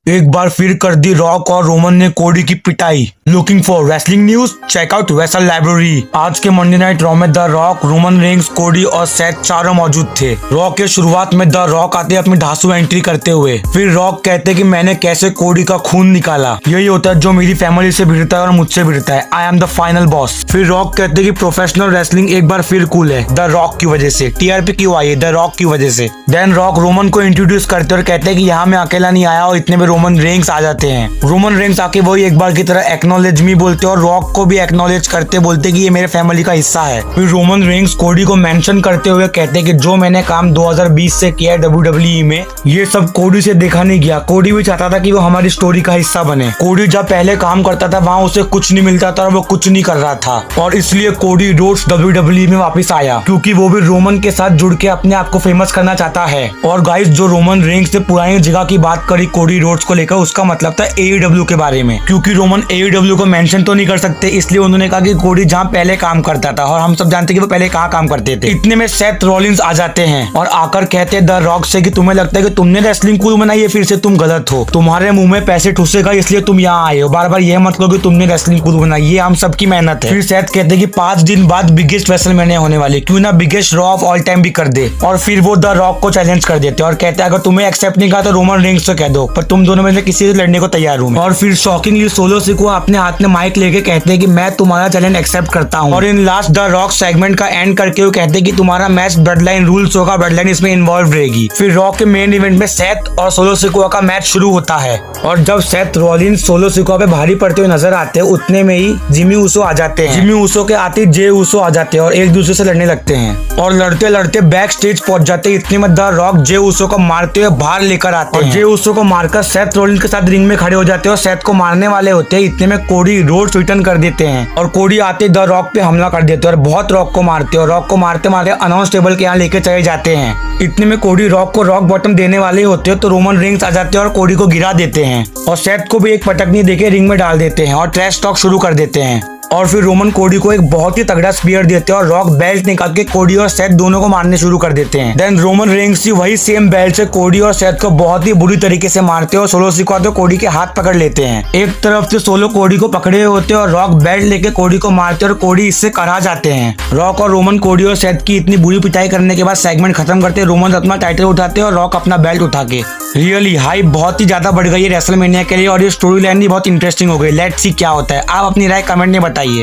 एक बार फिर कर दी रॉक और रोमन ने कोडी की पिटाई। Looking for wrestling news, check out vessel library. आज के मंडे नाइट रॉ में the Rock, Roman Reigns, Cody और सेथ चारों मौजूद थे। रॉक के शुरुआत में द रॉक आते अपनी धांसू एंट्री करते हुए। फिर रॉक कहते कि मैंने कैसे कोडी का खून निकाला, यही होता है जो मेरी फैमिली से भिड़ता है और मुझसे भिड़ता है। I am the final boss. फिर रॉक कहते कि प्रोफेशनल रेसलिंग एक बार फिर कूल है द रॉक की वजह से। टीआरपी क्यों आई है? द रॉक की वजह से। देन रॉक रोमन को इंट्रोड्यूस करते और कहते हैं कि यहाँ मैं अकेला नहीं आया और इतने में रोमन रेंग्स आ जाते हैं। रोमन रेंग्स आके वही एक बार की तरह एक्नॉलेज मी बोलते और रॉक को भी एक्नॉलेज करते, बोलते कि ये मेरे फैमिली का हिस्सा है। फिर रोमन रेंग्स कोडी को मेंशन करते हुए कहते कि जो मैंने काम 2020 से किया है WWE में, ये सब कोडी से देखा नहीं गया। कोडी भी चाहता था कि वो हमारी स्टोरी का हिस्सा बने। कोडी जब पहले काम करता था वहाँ उसे कुछ नहीं मिलता था और वो कुछ नहीं कर रहा था, और इसलिए कोडी रोड्स WWE में वापस आया क्योंकि वो भी रोमन के साथ जुड़ के अपने आप को फेमस करना चाहता है। और गाइस, जो रोमन रेंग्स ने पुरानी जगह की बात करी कोडी रोड्स को लेकर, उसका मतलब था AEW के बारे में, क्योंकि रोमन AEW को मेंशन तो नहीं कर सकते, इसलिए उन्होंने कहा कि कोडी जहाँ पहले काम करता था, और हम सब जानते हैं कि वो पहले कहाँ काम करते थे। इतने में सेथ रॉलिंस आ जाते हैं और आकर कहते हैं द रॉक से कि तुम्हें लगता है कि तुमने रेसलिंग कूल बनाई है, फिर से तुम गलत हो। तुम्हारे मुंह में पैसे ठुसेगा इसलिए तुम यहाँ आए हो। बार बार यह मत कहो कि तुमने रेसलिंग कूल बनाई, ये हम सबकी मेहनत है। फिर सेथ कहते हैं कि 5 दिन बाद बिगेस्ट रेसलमेनिया होने वाले, क्यों ना biggest raw of all time भी कर दे। और फिर वो द रॉक को चैलेंज कर देते और कहते हैं अगर तुम्हें एक्सेप्ट नहीं कहा तो रोमन रेंग्स से कह दो, पर तुम दोनों में से किसी से लड़ने को तैयार हूँ। और फिर शॉकिंगली सोलो सिकोआ अपने हाथ में माइक लेके कहते हैं कि मैं तुम्हारा चैलेंज एक्सेप्ट करता हूँ। और in last the rock segment का एंड करके वो कहते हैं कि तुम्हारा मैच ब्लडलाइन रूल्स होगा, ब्लडलाइन इसमें इन्वॉल्व रहेगी। फिर रॉक के मेन इवेंट में सेथ और सोलो सिकोआ का मैच शुरू होता है, और जब सेथ रॉलिन्स सोलो सिकोआ पे भारी पड़ते हुए नजर आते हैं, उतने में ही जिमी ऊसो आ जाते हैं। जिमी ऊसो के आते जे ऊसो आ जाते हैं और एक दूसरे से लड़ने लगते हैं, और लड़ते लड़ते बैक स्टेज पहुंच जाते हैं। इतने में द रॉक जे ऊसो को मारते हुए बाहर लेकर आते हैं। जे ऊसो को मारकर सेथ रॉलिन्स के साथ रिंग में खड़े हो जाते हैं और सेथ को मारने वाले होते हैं। इतने में कोडी रोड्स रिटर्न कर देते हैं और कोडी आते द रॉक पे हमला कर देते हैं और बहुत रॉक को मारते हैं, और रॉक को मारते मारते अनाउंस टेबल के यहाँ लेके चले जाते हैं। इतने में कोडी रॉक को रॉक बॉटम देने वाले होते हैं तो रोमन रेंग्स आ जाते हैं और कोडी को गिरा देते हैं, और सेथ को भी एक पटकनी देके रिंग में डाल देते हैं और ट्रैश टॉक शुरू कर देते हैं। और फिर रोमन कोडी को एक बहुत ही तगड़ा स्पीयर देते हैं और रॉक बेल्ट निकाल के कोडी और सेथ दोनों को मारने शुरू कर देते हैं। देन रोमन रेंग्स वही सेम बेल्ट से कोडी और सेथ को बहुत ही बुरी तरीके से मारते हैं और सोलो सिकोआ तो कोडी के हाथ पकड़ लेते हैं। एक तरफ से सोलो कोडी को पकड़े होते हैं और रॉक बेल्ट लेके कोडी को मारते हैं और कोडी इससे करा जाते हैं। रॉक और रोमन कोडी और सेथ की इतनी बुरी पिटाई करने के बाद सेगमेंट खत्म करते हैं। रोमन अपना टाइटल उठाते हैं और रॉक अपना बेल्ट उठा के। रियली हाइप बहुत ही ज्यादा बढ़ गई है रेसलमेनिया के लिए, और ये स्टोरी लाइन भी बहुत इंटरेस्टिंग हो गई। लेट्स सी क्या होता है। आप अपनी राय कमेंट में बताइए।